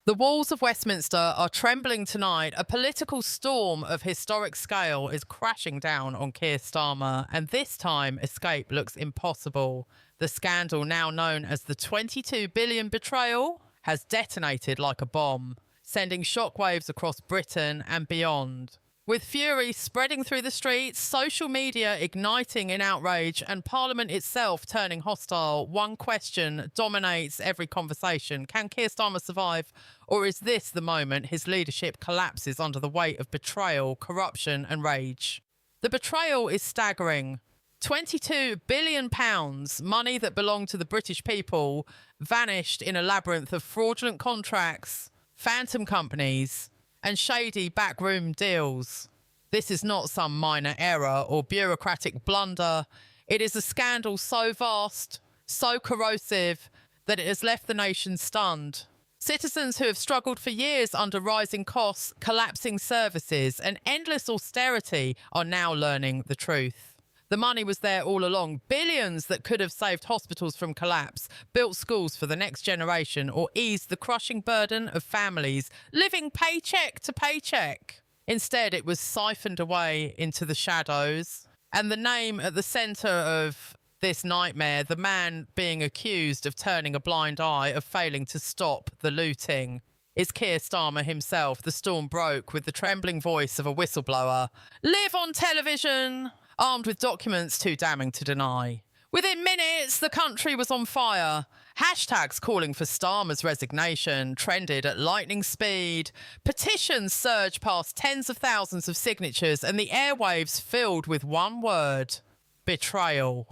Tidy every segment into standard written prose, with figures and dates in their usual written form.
The walls of Westminster are trembling tonight. A political storm of historic scale is crashing down on Keir Starmer, and this time escape looks impossible. The scandal, now known as the 22 billion betrayal, has detonated like a bomb, sending shockwaves across Britain and beyond. With fury spreading through the streets, social media igniting in outrage, and Parliament itself turning hostile, one question dominates every conversation. Can Keir Starmer survive, or is this the moment his leadership collapses under the weight of betrayal, corruption and rage? The betrayal is staggering. £22 billion, money that belonged to the British people, vanished in a labyrinth of fraudulent contracts, phantom companies and shady backroom deals. This is not some minor error or bureaucratic blunder. It is a scandal so vast, so corrosive, that it has left the nation stunned. Citizens who have struggled for years under rising costs, collapsing services and endless austerity are now learning the truth. The money was there all along, billions that could have saved hospitals from collapse, built schools for the next generation, or eased the crushing burden of families living paycheck to paycheck. Instead, it was siphoned away into the shadows. And the name at the centre of this nightmare, the man being accused of turning a blind eye, of failing to stop the looting, is Keir Starmer himself. The storm broke with the trembling voice of a whistleblower. Live on television! Armed with documents too damning to deny. Within minutes, the country was on fire. Hashtags calling for Starmer's resignation trended at lightning speed. Petitions surged past tens of thousands of signatures, and the airwaves filled with one word: betrayal.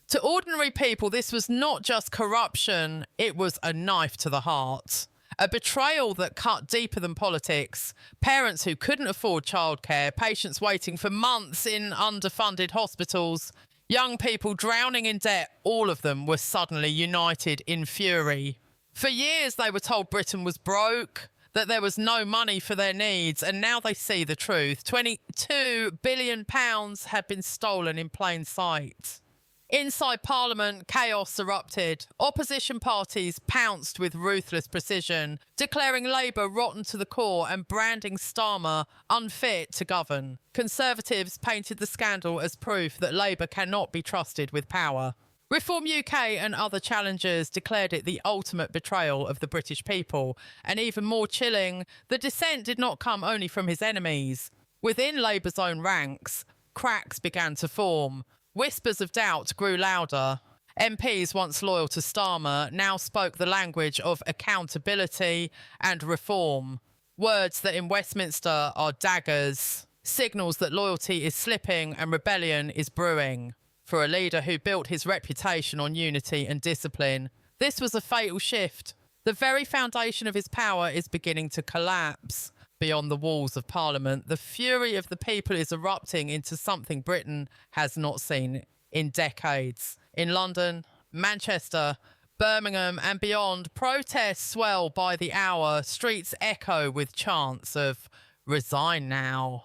To ordinary people, this was not just corruption, it was a knife to the heart. A betrayal that cut deeper than politics. Parents who couldn't afford childcare, patients waiting for months in underfunded hospitals, young people drowning in debt, all of them were suddenly united in fury. For years they were told Britain was broke, that there was no money for their needs, and now they see the truth. £22 billion had been stolen in plain sight. Inside Parliament, chaos erupted. Opposition parties pounced with ruthless precision, declaring Labour rotten to the core and branding Starmer unfit to govern. Conservatives painted the scandal as proof that Labour cannot be trusted with power. Reform UK and other challengers declared it the ultimate betrayal of the British people. And even more chilling, the dissent did not come only from his enemies. Within Labour's own ranks, cracks began to form. Whispers of doubt grew louder. MPs once loyal to Starmer now spoke the language of accountability and reform. Words that in Westminster are daggers, signals that loyalty is slipping and rebellion is brewing. For a leader who built his reputation on unity and discipline, this was a fatal shift. The very foundation of his power is beginning to collapse. Beyond the walls of Parliament, the fury of the people is erupting into something Britain has not seen in decades. In London, Manchester, Birmingham and beyond, protests swell by the hour. Streets echo with chants of "Resign now."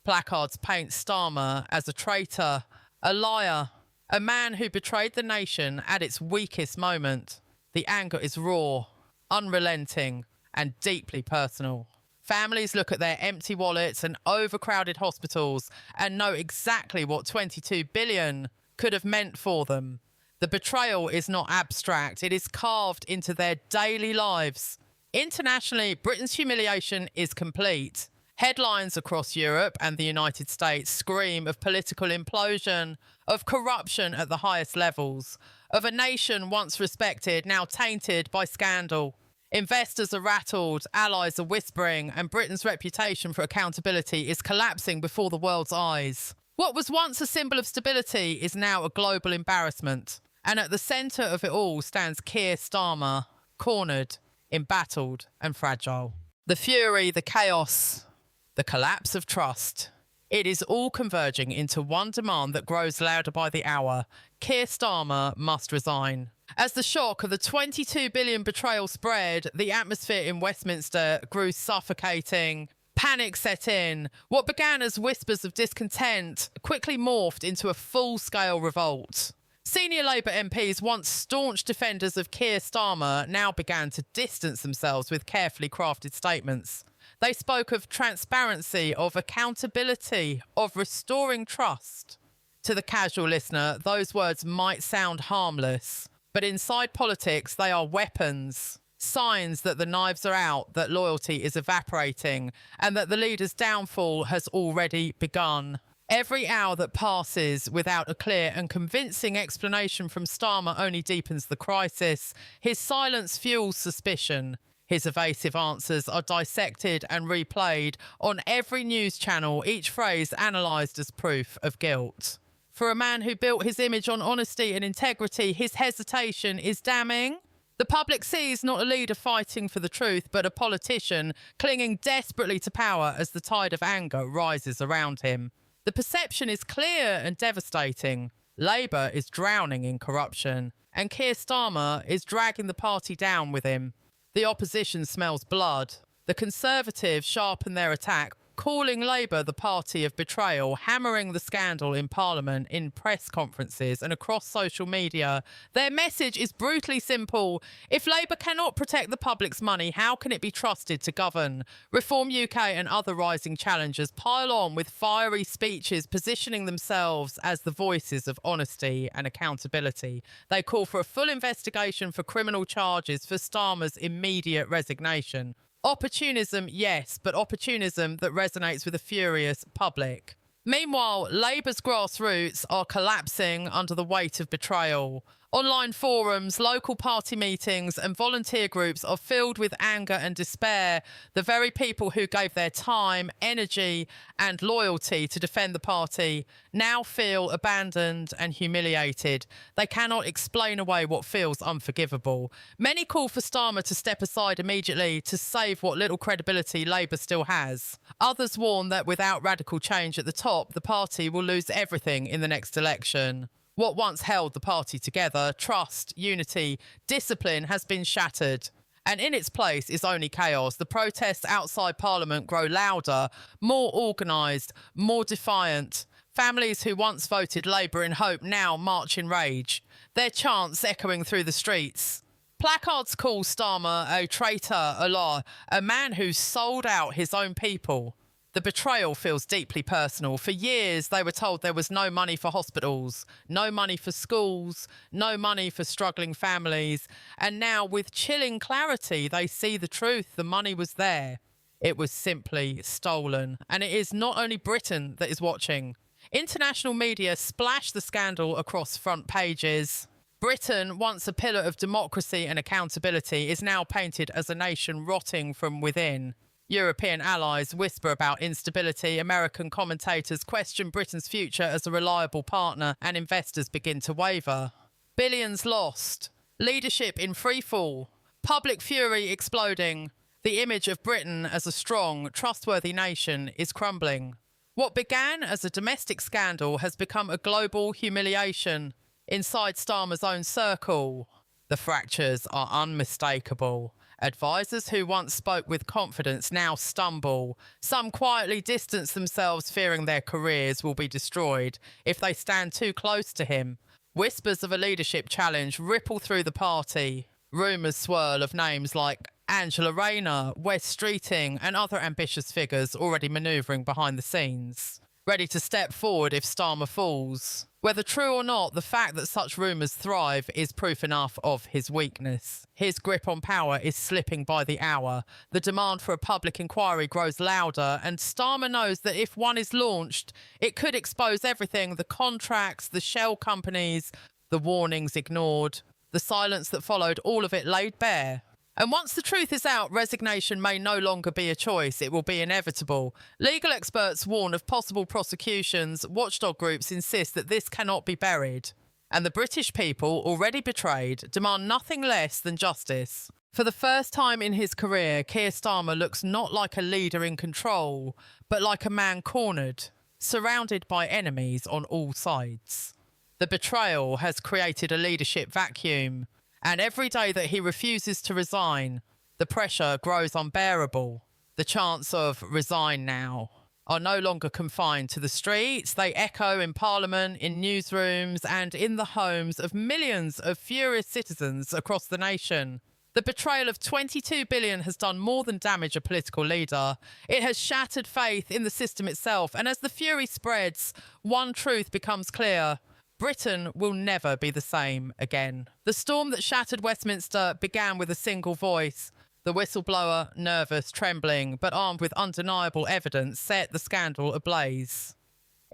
Placards paint Starmer as a traitor, a liar, a man who betrayed the nation at its weakest moment. The anger is raw, unrelenting and deeply personal. Families look at their empty wallets and overcrowded hospitals and know exactly what 22 billion could have meant for them. The betrayal is not abstract, it is carved into their daily lives. Internationally, Britain's humiliation is complete. Headlines across Europe and the United States scream of political implosion, of corruption at the highest levels, of a nation once respected, now tainted by scandal. Investors are rattled, allies are whispering, and Britain's reputation for accountability is collapsing before the world's eyes. What was once a symbol of stability is now a global embarrassment. And at the centre of it all stands Keir Starmer, cornered, embattled and fragile. The fury, the chaos, the collapse of trust. It is all converging into one demand that grows louder by the hour. Keir Starmer must resign. As the shock of the 22 billion betrayal spread, the atmosphere in Westminster grew suffocating. Panic set in. What began as whispers of discontent quickly morphed into a full-scale revolt. Senior Labour MPs, once staunch defenders of Keir Starmer, now began to distance themselves with carefully crafted statements. They spoke of transparency, of accountability, of restoring trust. To the casual listener, those words might sound harmless, but inside politics, they are weapons, signs that the knives are out, that loyalty is evaporating, and that the leader's downfall has already begun. Every hour that passes without a clear and convincing explanation from Starmer only deepens the crisis. His silence fuels suspicion. His evasive answers are dissected and replayed on every news channel, each phrase analysed as proof of guilt. For a man who built his image on honesty and integrity, his hesitation is damning. The public sees not a leader fighting for the truth, but a politician clinging desperately to power as the tide of anger rises around him. The perception is clear and devastating. Labour is drowning in corruption, and Keir Starmer is dragging the party down with him. The opposition smells blood. The Conservatives sharpen their attack, calling Labour the party of betrayal, hammering the scandal in Parliament, in press conferences and across social media. Their message is brutally simple. If Labour cannot protect the public's money, how can it be trusted to govern? Reform UK and other rising challengers pile on with fiery speeches, positioning themselves as the voices of honesty and accountability. They call for a full investigation for criminal charges, for Starmer's immediate resignation. Opportunism, yes, but opportunism that resonates with a furious public. Meanwhile, Labour's grassroots are collapsing under the weight of betrayal. Online forums, local party meetings and volunteer groups are filled with anger and despair. The very people who gave their time, energy and loyalty to defend the party now feel abandoned and humiliated. They cannot explain away what feels unforgivable. Many call for Starmer to step aside immediately to save what little credibility Labour still has. Others warn that without radical change at the top, the party will lose everything in the next election. What once held the party together, trust, unity, discipline, has been shattered. And in its place is only chaos. The protests outside Parliament grow louder, more organised, more defiant. Families who once voted Labour in hope now march in rage, their chants echoing through the streets. Placards call Starmer a traitor, a liar, a man who sold out his own people. The betrayal feels deeply personal. For years, they were told there was no money for hospitals, no money for schools, no money for struggling families. And now, with chilling clarity, they see the truth. The money was there. It was simply stolen. And it is not only Britain that is watching. International media splash the scandal across front pages. Britain, once a pillar of democracy and accountability, is now painted as a nation rotting from within. European allies whisper about instability, American commentators question Britain's future as a reliable partner, and investors begin to waver. Billions lost, leadership in freefall, public fury exploding. The image of Britain as a strong, trustworthy nation is crumbling. What began as a domestic scandal has become a global humiliation. Inside Starmer's own circle, the fractures are unmistakable. Advisors who once spoke with confidence now stumble. Some quietly distance themselves, fearing their careers will be destroyed if they stand too close to him. Whispers of a leadership challenge ripple through the party. Rumours swirl of names like Angela Rayner, Wes Streeting and other ambitious figures already manoeuvring behind the scenes, ready to step forward if Starmer falls. Whether true or not, the fact that such rumours thrive is proof enough of his weakness. His grip on power is slipping by the hour. The demand for a public inquiry grows louder, and Starmer knows that if one is launched, it could expose everything: the contracts, the shell companies, the warnings ignored, the silence that followed, all of it laid bare. And once the truth is out, resignation may no longer be a choice. It will be inevitable. Legal experts warn of possible prosecutions. Watchdog groups insist that this cannot be buried. And the British people, already betrayed, demand nothing less than justice. For the first time in his career, Keir Starmer looks not like a leader in control, but like a man cornered, surrounded by enemies on all sides. The betrayal has created a leadership vacuum. And every day that he refuses to resign, the pressure grows unbearable. The chance of resign now, are no longer confined to the streets. They echo in Parliament, in newsrooms, and in the homes of millions of furious citizens across the nation. The betrayal of 22 billion has done more than damage a political leader. It has shattered faith in the system itself. And as the fury spreads, one truth becomes clear. Britain will never be the same again. The storm that shattered Westminster began with a single voice. The whistleblower, nervous, trembling, but armed with undeniable evidence, set the scandal ablaze.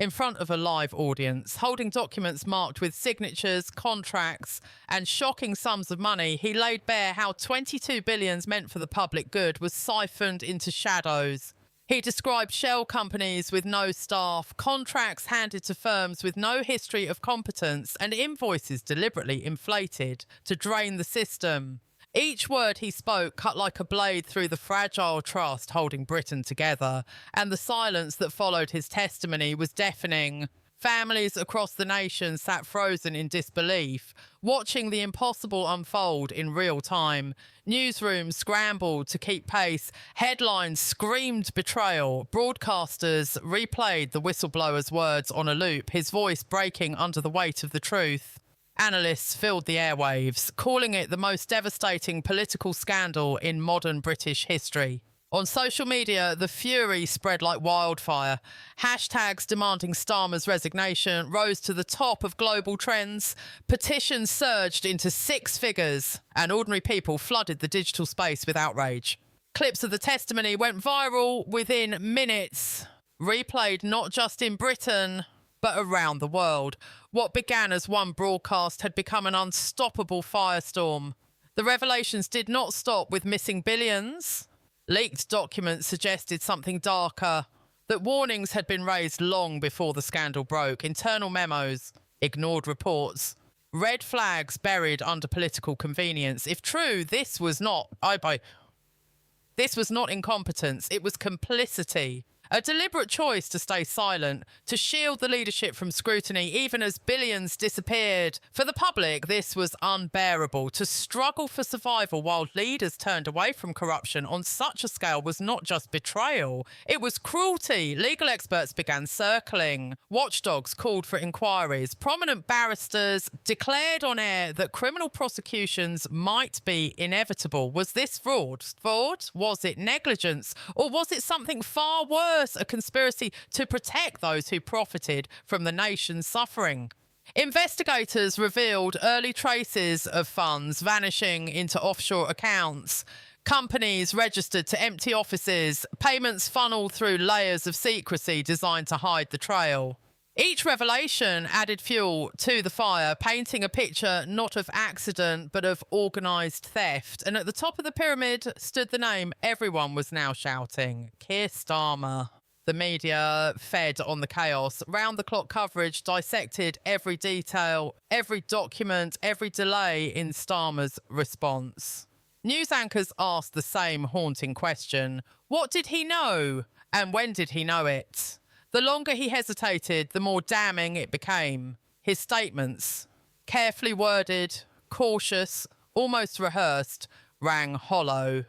In front of a live audience, holding documents marked with signatures, contracts, and shocking sums of money, he laid bare how 22 billion meant for the public good was siphoned into shadows. He described shell companies with no staff, contracts handed to firms with no history of competence, and invoices deliberately inflated to drain the system. Each word he spoke cut like a blade through the fragile trust holding Britain together, and the silence that followed his testimony was deafening. Families across the nation sat frozen in disbelief, watching the impossible unfold in real time. Newsrooms scrambled to keep pace. Headlines screamed betrayal. Broadcasters replayed the whistleblower's words on a loop, his voice breaking under the weight of the truth. Analysts filled the airwaves, calling it the most devastating political scandal in modern British history. On social media, the fury spread like wildfire. Hashtags demanding Starmer's resignation rose to the top of global trends. Petitions surged into six figures, and ordinary people flooded the digital space with outrage. Clips of the testimony went viral within minutes, replayed not just in Britain, but around the world. What began as one broadcast had become an unstoppable firestorm. The revelations did not stop with missing billions. Leaked documents suggested something darker, that warnings had been raised long before the scandal broke. Internal memos, ignored reports, red flags buried under political convenience. If true, this was not incompetence, it was complicity. A deliberate choice to stay silent, to shield the leadership from scrutiny, even as billions disappeared. For the public, this was unbearable. To struggle for survival while leaders turned away from corruption on such a scale was not just betrayal, it was cruelty. Legal experts began circling. Watchdogs called for inquiries. Prominent barristers declared on air that criminal prosecutions might be inevitable. Was this fraud? Was it negligence? Or was it something far worse? A conspiracy to protect those who profited from the nation's suffering. Investigators revealed early traces of funds vanishing into offshore accounts, companies registered to empty offices, payments funneled through layers of secrecy designed to hide the trail. Each revelation added fuel to the fire, painting a picture not of accident but of organised theft. And at the top of the pyramid stood the name everyone was now shouting: Keir Starmer. The media fed on the chaos. Round-the-clock coverage dissected every detail, every document, every delay in Starmer's response. News anchors asked the same haunting question: what did he know? And when did he know it? The longer he hesitated, the more damning it became. His statements, carefully worded, cautious, almost rehearsed, rang hollow.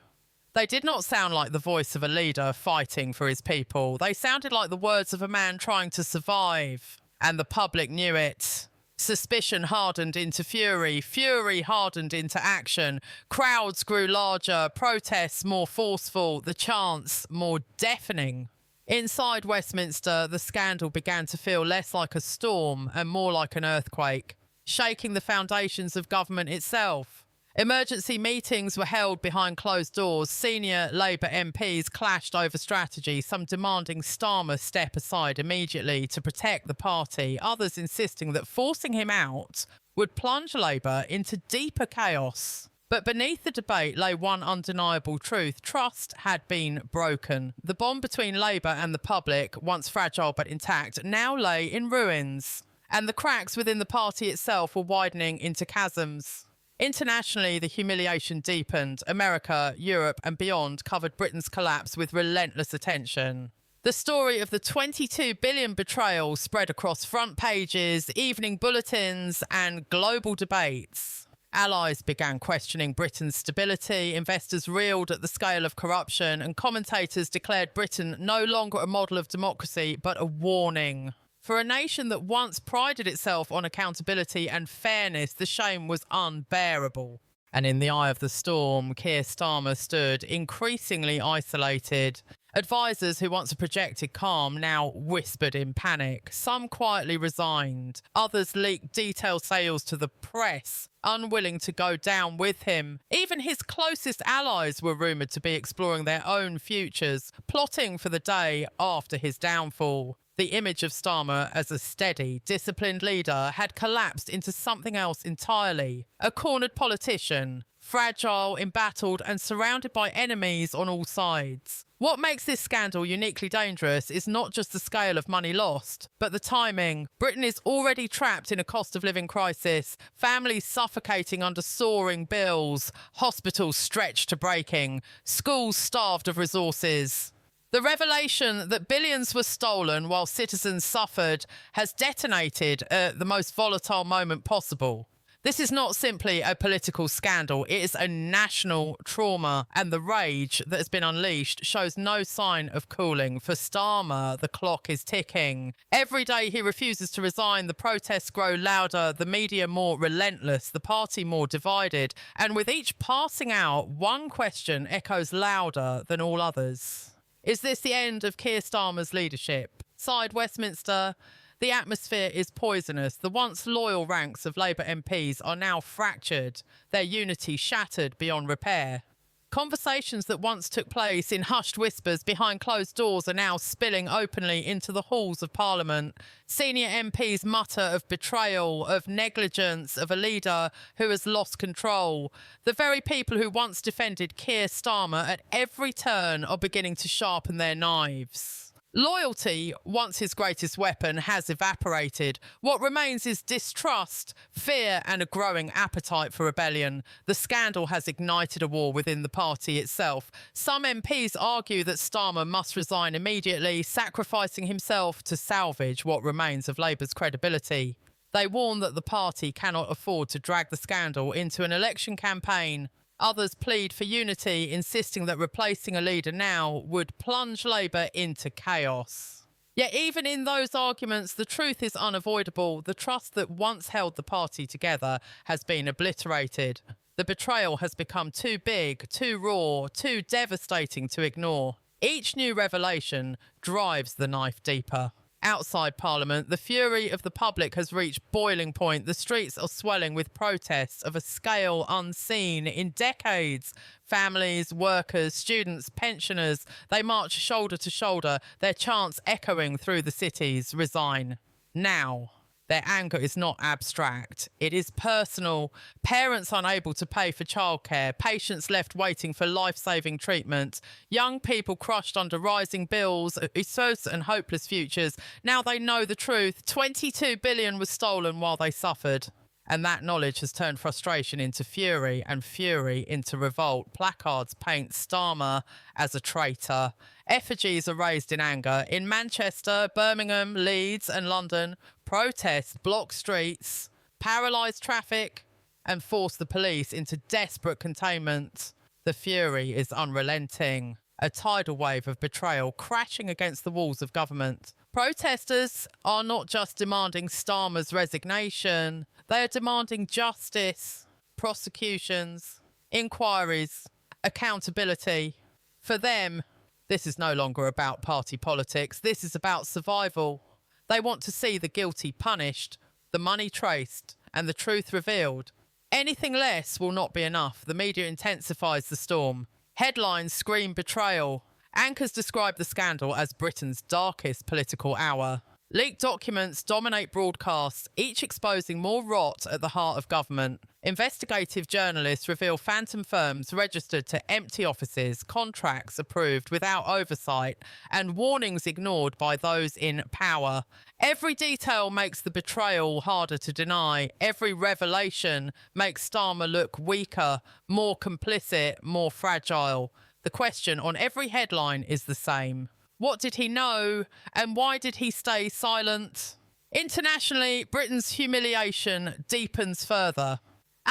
They did not sound like the voice of a leader fighting for his people. They sounded like the words of a man trying to survive. And the public knew it. Suspicion hardened into fury. Fury hardened into action. Crowds grew larger. Protests more forceful. The chants more deafening. Inside Westminster, the scandal began to feel less like a storm and more like an earthquake, shaking the foundations of government itself. Emergency meetings were held behind closed doors. Senior Labour MPs clashed over strategy, some demanding Starmer step aside immediately to protect the party, others insisting that forcing him out would plunge Labour into deeper chaos. But beneath the debate lay one undeniable truth. Trust had been broken. The bond between Labour and the public, once fragile but intact, now lay in ruins. And the cracks within the party itself were widening into chasms. Internationally, the humiliation deepened. America, Europe and beyond covered Britain's collapse with relentless attention. The story of the 22 billion betrayal spread across front pages, evening bulletins and global debates. Allies began questioning Britain's stability, investors reeled at the scale of corruption, and commentators declared Britain no longer a model of democracy, but a warning. For a nation that once prided itself on accountability and fairness, the shame was unbearable. And in the eye of the storm, Keir Starmer stood increasingly isolated. Advisors who once projected calm now whispered in panic. Some quietly resigned. Others leaked detailed sales to the press, unwilling to go down with him. Even his closest allies were rumoured to be exploring their own futures, plotting for the day after his downfall. The image of Starmer as a steady, disciplined leader had collapsed into something else entirely. A cornered politician, fragile, embattled, and surrounded by enemies on all sides. What makes this scandal uniquely dangerous is not just the scale of money lost, but the timing. Britain is already trapped in a cost of living crisis, families suffocating under soaring bills, hospitals stretched to breaking, schools starved of resources. The revelation that billions were stolen while citizens suffered has detonated at the most volatile moment possible. This is not simply a political scandal, it is a national trauma, and the rage that has been unleashed shows no sign of cooling. For Starmer, the clock is ticking. Every day he refuses to resign, the protests grow louder, the media more relentless, the party more divided, and with each passing out, one question echoes louder than all others. Is this the end of Keir Starmer's leadership? Side Westminster, the atmosphere is poisonous. The once loyal ranks of Labour MPs are now fractured, their unity shattered beyond repair. Conversations that once took place in hushed whispers behind closed doors are now spilling openly into the halls of Parliament. Senior MPs mutter of betrayal, of negligence, of a leader who has lost control. The very people who once defended Keir Starmer at every turn are beginning to sharpen their knives. Loyalty, once his greatest weapon, has evaporated. What remains is distrust, fear, and a growing appetite for rebellion. The scandal has ignited a war within the party itself. Some MPs argue that Starmer must resign immediately, sacrificing himself to salvage what remains of Labour's credibility. They warn that the party cannot afford to drag the scandal into an election campaign. Others plead for unity, insisting that replacing a leader now would plunge Labour into chaos. Yet even in those arguments, the truth is unavoidable. The trust that once held the party together has been obliterated. The betrayal has become too big, too raw, too devastating to ignore. Each new revelation drives the knife deeper. Outside Parliament, the fury of the public has reached boiling point. The streets are swelling with protests of a scale unseen in decades. Families, workers, students, pensioners, they march shoulder to shoulder, their chants echoing through the cities. Resign. Now. Their anger is not abstract. It is personal. Parents unable to pay for childcare, patients left waiting for life-saving treatment, young people crushed under rising bills, uncertain and hopeless futures. Now they know the truth. 22 billion was stolen while they suffered. And that knowledge has turned frustration into fury and fury into revolt. Placards paint Starmer as a traitor. Effigies are raised in anger. In Manchester, Birmingham, Leeds and London, protests block streets, paralyse traffic and force the police into desperate containment. The fury is unrelenting. A tidal wave of betrayal crashing against the walls of government. Protesters are not just demanding Starmer's resignation, they are demanding justice, prosecutions, inquiries, accountability. For them, this is no longer about party politics. This is about survival. They want to see the guilty punished, the money traced, and the truth revealed. Anything less will not be enough. The media intensifies the storm. Headlines scream betrayal. Anchors describe the scandal as Britain's darkest political hour. Leaked documents dominate broadcasts, each exposing more rot at the heart of government. Investigative journalists reveal phantom firms registered to empty offices, contracts approved without oversight, and warnings ignored by those in power. Every detail makes the betrayal harder to deny. Every revelation makes Starmer look weaker, more complicit, more fragile. The question on every headline is the same. What did he know, and why did he stay silent? Internationally, Britain's humiliation deepens further.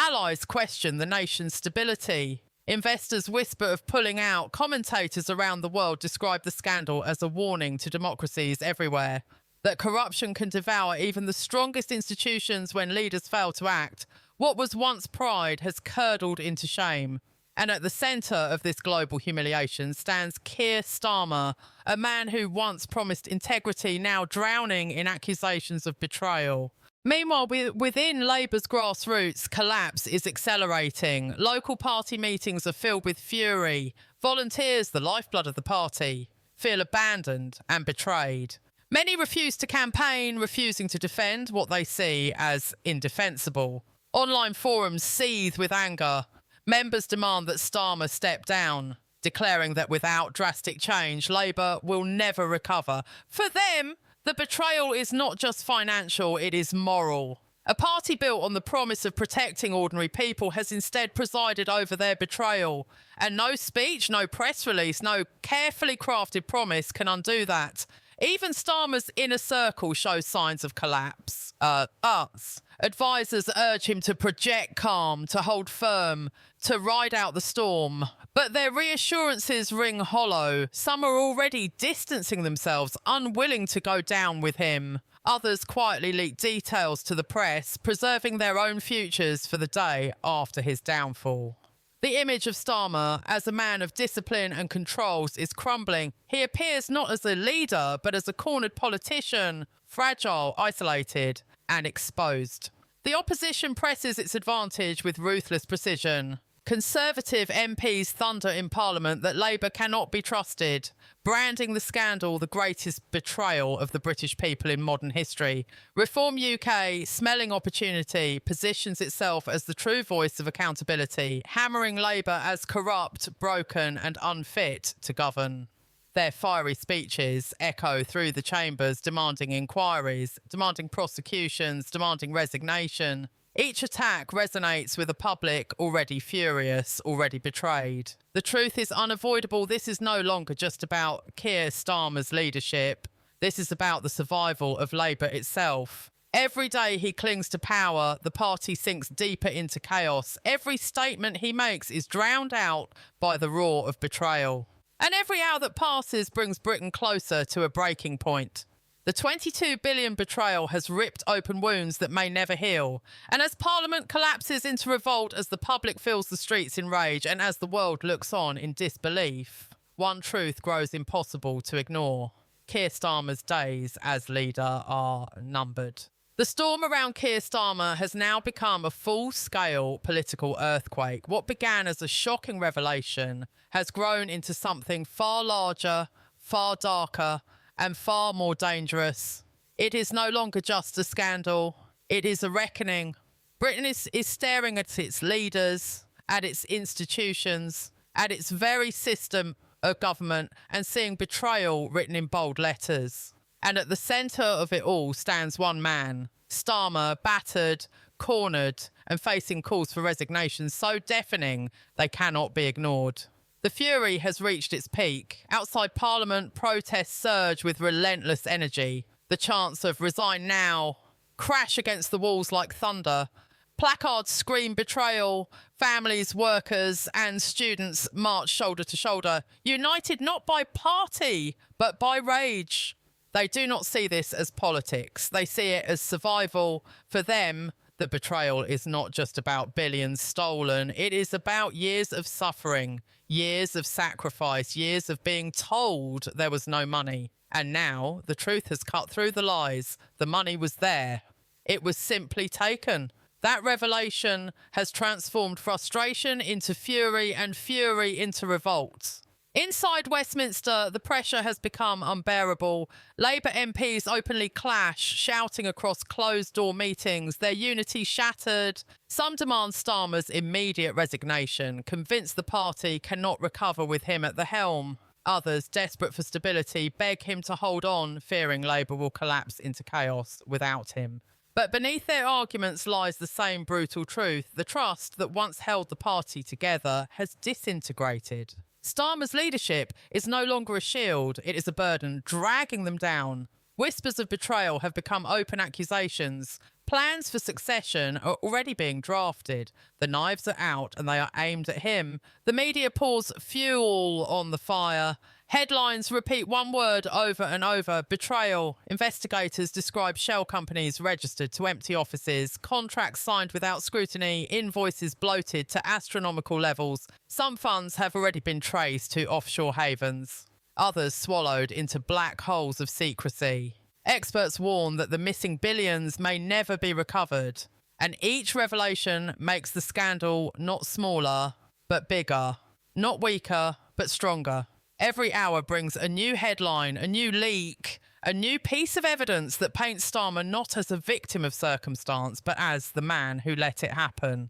Allies question the nation's stability. Investors whisper of pulling out. Commentators around the world describe the scandal as a warning to democracies everywhere. That corruption can devour even the strongest institutions when leaders fail to act. What was once pride has curdled into shame. And at the centre of this global humiliation stands Keir Starmer, a man who once promised integrity, now drowning in accusations of betrayal. Meanwhile, within Labour's grassroots, collapse is accelerating. Local party meetings are filled with fury. Volunteers, the lifeblood of the party, feel abandoned and betrayed. Many refuse to campaign, refusing to defend what they see as indefensible. Online forums seethe with anger. Members demand that Starmer step down, declaring that without drastic change, Labour will never recover. For them, the betrayal is not just financial, it is moral. A party built on the promise of protecting ordinary people has instead presided over their betrayal. And no speech, no press release, no carefully crafted promise can undo that. Even Starmer's inner circle shows signs of collapse. Advisors urge him to project calm, to hold firm, to ride out the storm. But their reassurances ring hollow. Some are already distancing themselves, unwilling to go down with him. Others quietly leak details to the press, preserving their own futures for the day after his downfall. The image of Starmer as a man of discipline and controls is crumbling. He appears not as a leader, but as a cornered politician, fragile, isolated, and exposed. The opposition presses its advantage with ruthless precision. Conservative MPs thunder in Parliament that Labour cannot be trusted, branding the scandal the greatest betrayal of the British people in modern history. Reform UK, smelling opportunity, positions itself as the true voice of accountability, hammering Labour as corrupt, broken and unfit to govern. Their fiery speeches echo through the chambers, demanding inquiries, demanding prosecutions, demanding resignation. Each attack resonates with a public already furious, already betrayed. The truth is unavoidable. This is no longer just about Keir Starmer's leadership. This is about the survival of Labour itself. Every day he clings to power, the party sinks deeper into chaos. Every statement he makes is drowned out by the roar of betrayal. And every hour that passes brings Britain closer to a breaking point. The 22 billion betrayal has ripped open wounds that may never heal. And as Parliament collapses into revolt, as the public fills the streets in rage, and as the world looks on in disbelief, one truth grows impossible to ignore. Keir Starmer's days as leader are numbered. The storm around Keir Starmer has now become a full-scale political earthquake. What began as a shocking revelation has grown into something far larger, far darker, and far more dangerous. It is no longer just a scandal. It is a reckoning. Britain is staring at its leaders, at its institutions, at its very system of government, and seeing betrayal written in bold letters. And at the centre of it all stands one man, Starmer, battered, cornered, and facing calls for resignation so deafening they cannot be ignored. The fury has reached its peak. Outside Parliament, protests surge with relentless energy. The chants of "resign now" crash against the walls like thunder. Placards scream betrayal. Families, workers and students march shoulder to shoulder, united not by party, but by rage. They do not see this as politics. They see it as survival. For them, the betrayal is not just about billions stolen. It is about years of suffering, years of sacrifice, years of being told there was no money. And now the truth has cut through the lies. The money was there. It was simply taken. That revelation has transformed frustration into fury and fury into revolt. Inside Westminster, the pressure has become unbearable. Labour MPs openly clash, shouting across closed-door meetings, their unity shattered. Some demand Starmer's immediate resignation, convinced the party cannot recover with him at the helm. Others, desperate for stability, beg him to hold on, fearing Labour will collapse into chaos without him. But beneath their arguments lies the same brutal truth. The trust that once held the party together has disintegrated. Starmer's leadership is no longer a shield, it is a burden, dragging them down. Whispers of betrayal have become open accusations. Plans for succession are already being drafted. The knives are out and they are aimed at him. The media pours fuel on the fire. Headlines repeat one word over and over: betrayal. Investigators describe shell companies registered to empty offices, contracts signed without scrutiny, invoices bloated to astronomical levels. Some funds have already been traced to offshore havens, others swallowed into black holes of secrecy. Experts warn that the missing billions may never be recovered, and each revelation makes the scandal not smaller, but bigger, not weaker, but stronger. Every hour brings a new headline, a new leak, a new piece of evidence that paints Starmer not as a victim of circumstance, but as the man who let it happen.